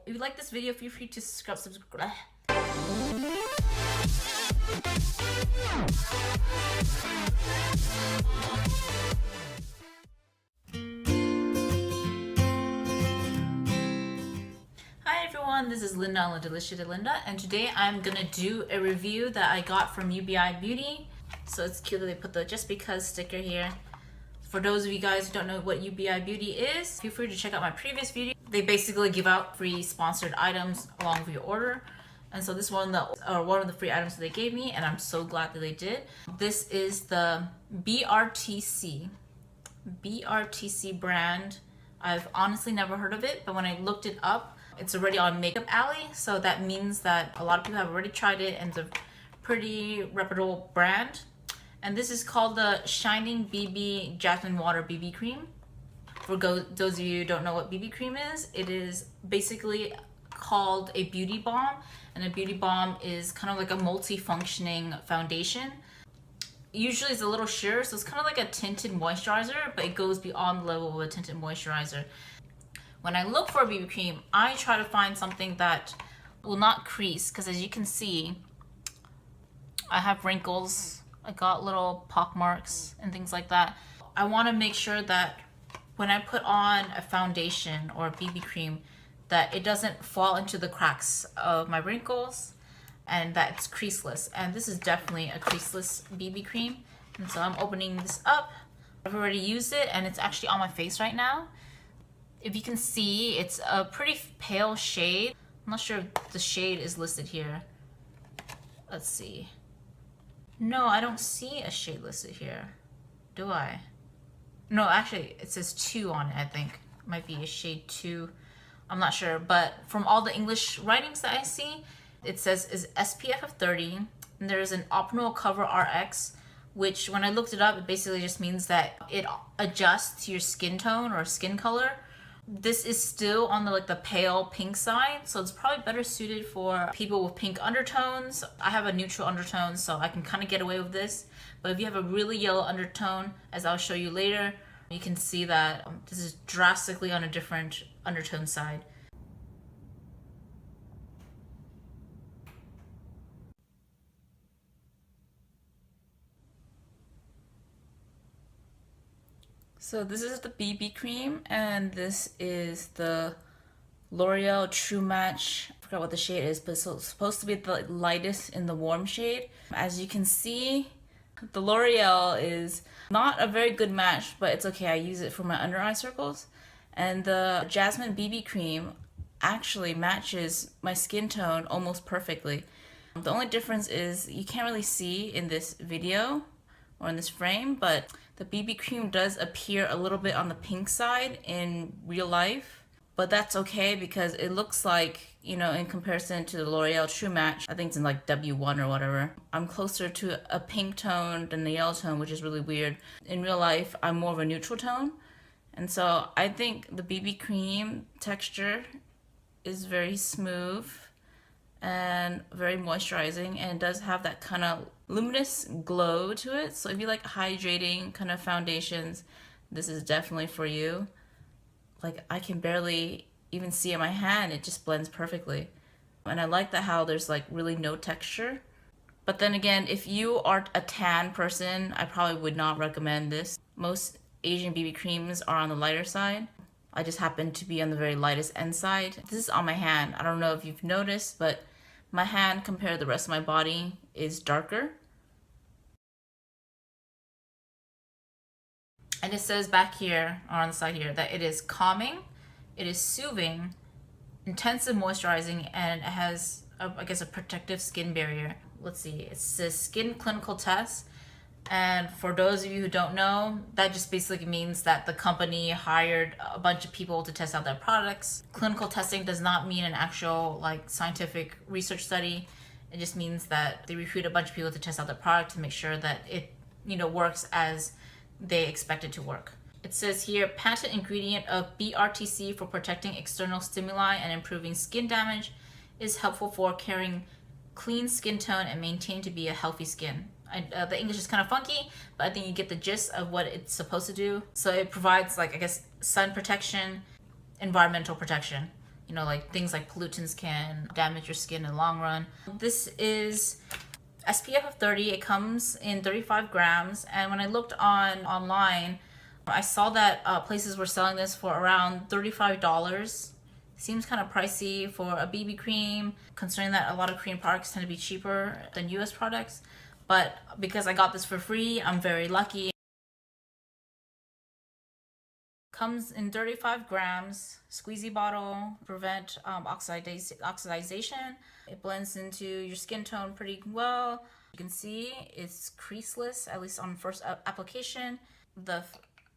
If you like this video, feel free to subscribe. Hi everyone, this is Linda, La Delicious Linda, and today I'm gonna do a review that I got from UBI Beauty. So it's cute that they put the just because sticker here. For those of you guys who don't know what UBI Beauty is, feel free to check out my previous video. They basically give out free sponsored items along with your order. And so this one of the free items that they gave me, and I'm so glad that they did. This is the BRTC brand. I've honestly never heard of it, but when I looked it up, it's already on Makeup Alley. So that means that a lot of people have already tried it, and it's a pretty reputable brand. And this is called the Shining BB Jasmine Water BB Cream. For those of you who don't know what BB cream is, it is basically called a beauty balm. And a beauty balm is kind of like a multi-functioning foundation. Usually it's a little sheer, so it's kind of like a tinted moisturizer, but it goes beyond the level of a tinted moisturizer. When I look for a BB cream, I try to find something that will not crease, because as you can see, I have wrinkles. I got little pock marks and things like that. I want to make sure that when I put on a foundation or a BB cream, that it doesn't fall into the cracks of my wrinkles and that it's creaseless. And this is definitely a creaseless BB cream. And so I'm opening this up. I've already used it and it's actually on my face right now. If you can see, it's a pretty pale shade. I'm not sure if the shade is listed here. Let's see. No, I don't see a shade listed here. Do I? No, actually, it says 2 on it, I think. Might be a shade 2. I'm not sure. But from all the English writings that I see, it says is SPF of 30. And there's an optional cover RX, which when I looked it up, it basically just means that it adjusts to your skin tone or skin color. This is still on the pale pink side, so it's probably better suited for people with pink undertones. I have a neutral undertone, so I can kind of get away with this. But if you have a really yellow undertone, as I'll show you later, you can see that this is drastically on a different undertone side. So this is the BB cream, and this is the L'Oreal True Match. I forgot what the shade is, but it's supposed to be the lightest in the warm shade. As you can see, the L'Oreal is not a very good match, but it's okay. I use it for my under eye circles. And the Jasmine BB cream actually matches my skin tone almost perfectly. The only difference is you can't really see in this video or in this frame, but the BB cream does appear a little bit on the pink side in real life, but that's okay because it looks like, you know, in comparison to the L'Oreal True Match, I think it's in like W1 or whatever, I'm closer to a pink tone than the yellow tone, which is really weird. In real life, I'm more of a neutral tone. And so I think the BB cream texture is very smooth and very moisturizing, and it does have that kind of luminous glow to it. So if you like hydrating kind of foundations, this is definitely for you. Like, I can barely even see in my hand, it just blends perfectly. And I like that how there's like really no texture. But then again, if you are a tan person, I probably would not recommend this. Most Asian BB creams are on the lighter side. I just happen to be on the very lightest end side. This is on my hand. I don't know if you've noticed, but my hand compared to the rest of my body is darker. And it says back here, or on the side here, that it is calming, it is soothing, intensive moisturizing, and it has, I guess, a protective skin barrier. Let's see, it says skin clinical test. And for those of you who don't know, that just basically means that the company hired a bunch of people to test out their products. Clinical testing does not mean an actual like scientific research study. It just means that they recruit a bunch of people to test out their product to make sure that it, you know, works as they expect it to work. It says here, patent ingredient of BRTC for protecting external stimuli and improving skin damage is helpful for carrying clean skin tone and maintain to be a healthy skin. The English is kind of funky, but I think you get the gist of what it's supposed to do. So it provides, like, I guess, sun protection, environmental protection. you know, like things like pollutants can damage your skin in the long run. This is SPF of 30. It comes in 35 grams. And when I looked online, I saw that places were selling this for around $35. Seems kind of pricey for a BB cream, considering that a lot of Korean products tend to be cheaper than US products. But because I got this for free, I'm very lucky. Comes in 35 grams, squeezy bottle, prevent oxidation. It blends into your skin tone pretty well. You can see it's creaseless, at least on first application. The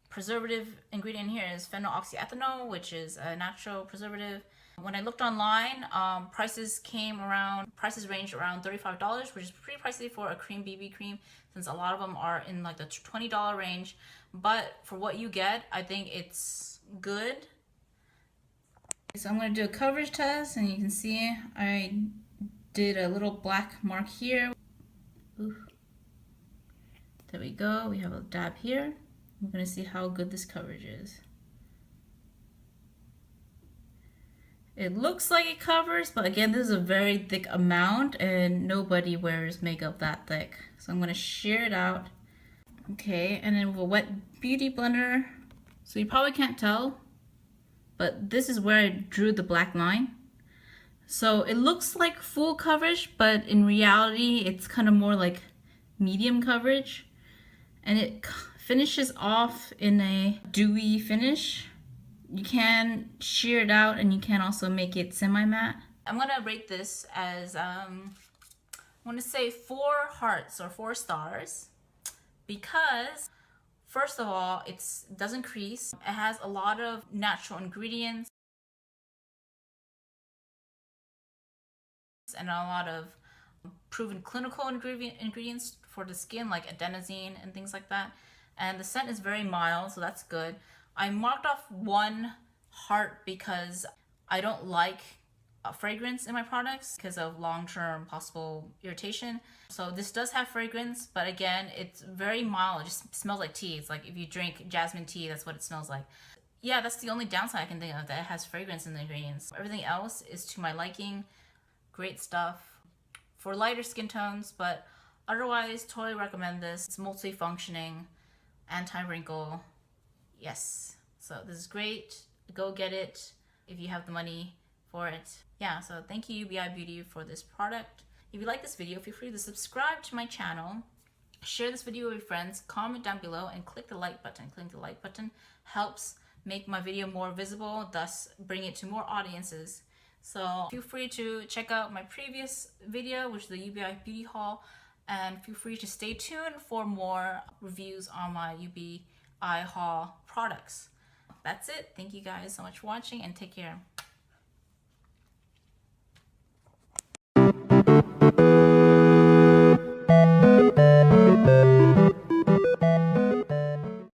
preservative ingredient here is phenoxyethanol, which is a natural preservative. When I looked online, prices ranged around $35, which is pretty pricey for a cream BB cream, since a lot of them are in like the $20 range. But for what you get, I think it's good. So I'm going to do a coverage test, and you can see I did a little black mark here. Ooh. There we go. We have a dab here. We're going to see how good this coverage is. It looks like it covers, but again, this is a very thick amount and nobody wears makeup that thick. So I'm going to shear it out. Okay, and then with a wet beauty blender. So you probably can't tell, but this is where I drew the black line. So it looks like full coverage, but in reality, it's kind of more like medium coverage. And it finishes off in a dewy finish. You can shear it out, and you can also make it semi-matte. I'm gonna rate this as, I'm gonna say 4 hearts or 4 stars, because first of all, it doesn't crease. It has a lot of natural ingredients and a lot of proven clinical ingredients for the skin, like adenosine and things like that. And the scent is very mild, so that's good. I marked off 1 heart because I don't like fragrance in my products because of long-term possible irritation. So this does have fragrance, but again, it's very mild. It just smells like tea. It's like if you drink jasmine tea, that's what it smells like. Yeah, that's the only downside I can think of, that it has fragrance in the ingredients. Everything else is to my liking. Great stuff for lighter skin tones, but otherwise, totally recommend this. It's multi-functioning, anti-wrinkle. Yes, so this is great. Go get it if you have the money for it. Yeah, so thank you UBI Beauty for this product. If you like this video, feel free to subscribe to my channel, share this video with your friends, comment down below, and click the like button. Clicking the like button helps make my video more visible, thus bring it to more audiences. So feel free to check out my previous video, which is the UBI Beauty haul, and feel free to stay tuned for more reviews on my UBI haul products. That's it. Thank you guys so much for watching, and take care.